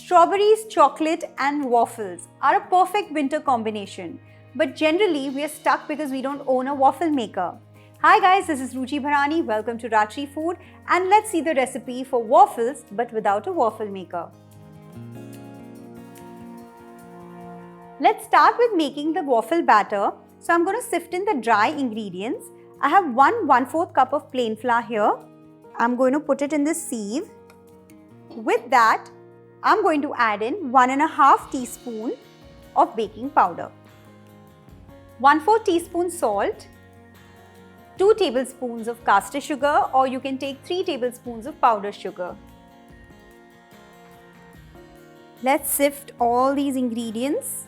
Strawberries, chocolate and waffles are a perfect winter combination. But generally, we are stuck because we don't own a waffle maker. Hi guys, this is Ruchi Bharani. Welcome to Rajshri Food, and let's see the recipe for waffles but without a waffle maker. Let's start with making the waffle batter. So I'm going to sift in the dry ingredients. I have 1/4 cup of plain flour here. I'm going to put it in this sieve. With that, I'm going to add in 1½ teaspoon of baking powder, 1/4 teaspoon salt, 2 tablespoons of caster sugar, or you can take 3 tablespoons of powdered sugar. Let's sift all these ingredients.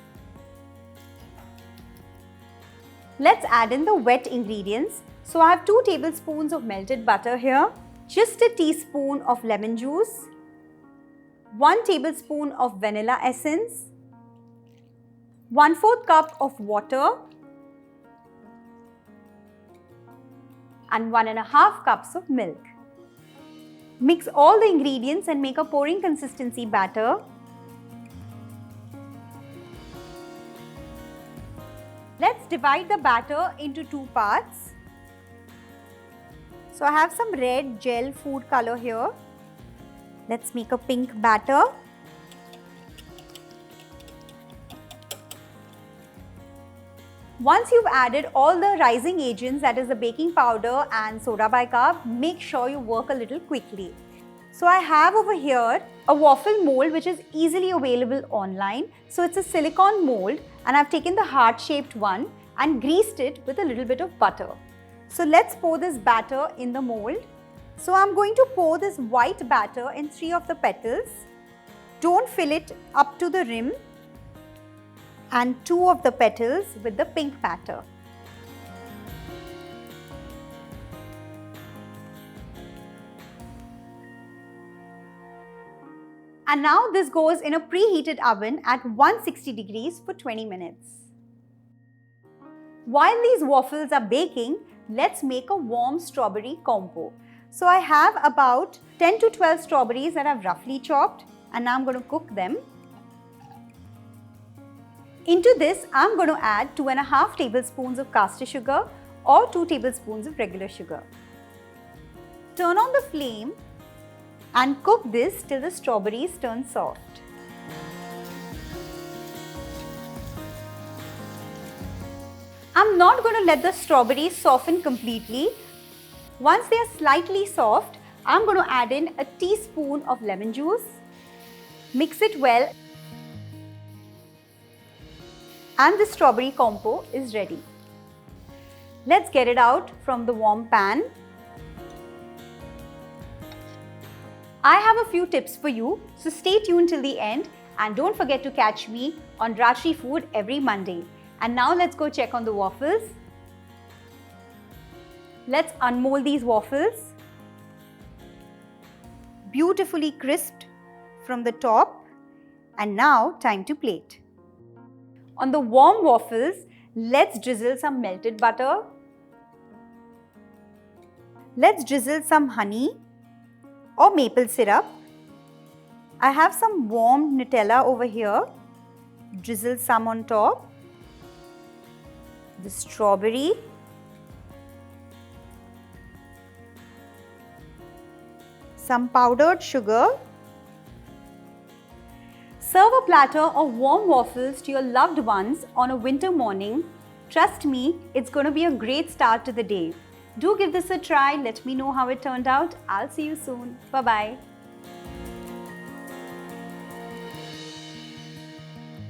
Let's add in the wet ingredients. So I have 2 tablespoons of melted butter here, just a teaspoon of lemon juice, 1 tablespoon of vanilla essence, 1/4 cup of water, and 1½ cups of milk. Mix all the ingredients and make a pouring consistency batter. Let's divide the batter into 2 parts. So I have some red gel food color here. Let's make a pink batter. Once you've added all the rising agents, that is the baking powder and soda bicarb, make sure you work a little quickly. So I have over here a waffle mold which is easily available online. So it's a silicone mold and I've taken the heart-shaped one and greased it with a little bit of butter. So let's pour this batter in the mold. So I'm going to pour this white batter in 3 of the petals. Don't fill it up to the rim, and 2 of the petals with the pink batter. And now this goes in a preheated oven at 160 degrees for 20 minutes. While these waffles are baking, let's make a warm strawberry compote. So I have about 10 to 12 strawberries that I've roughly chopped, and now I'm going to cook them. Into this, I'm going to add 2½ tablespoons of caster sugar or 2 tablespoons of regular sugar. Turn on the flame and cook this till the strawberries turn soft. I'm not going to let the strawberries soften completely. Once they are slightly soft, I'm going to add in a teaspoon of lemon juice. Mix it well. And the strawberry compote is ready. Let's get it out from the warm pan. I have a few tips for you, so stay tuned till the end and don't forget to catch me on Rajshri Food every Monday. And now let's go check on the waffles. Let's unmold these waffles. Beautifully crisped from the top, and now time to plate. On the warm waffles, let's drizzle some melted butter. Let's drizzle some honey or maple syrup. I have some warm Nutella over here. Drizzle some on top. The strawberry. Some powdered sugar. Serve a platter of warm waffles to your loved ones on a winter morning. Trust me, it's going to be a great start to the day. Do give this a try. Let me know how it turned out. I'll see you soon. Bye-bye.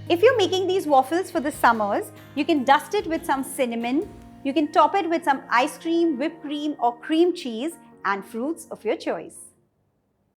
If you're making these waffles for the summers, you can dust it with some cinnamon. You can top it with some ice cream, whipped cream or cream cheese and fruits of your choice.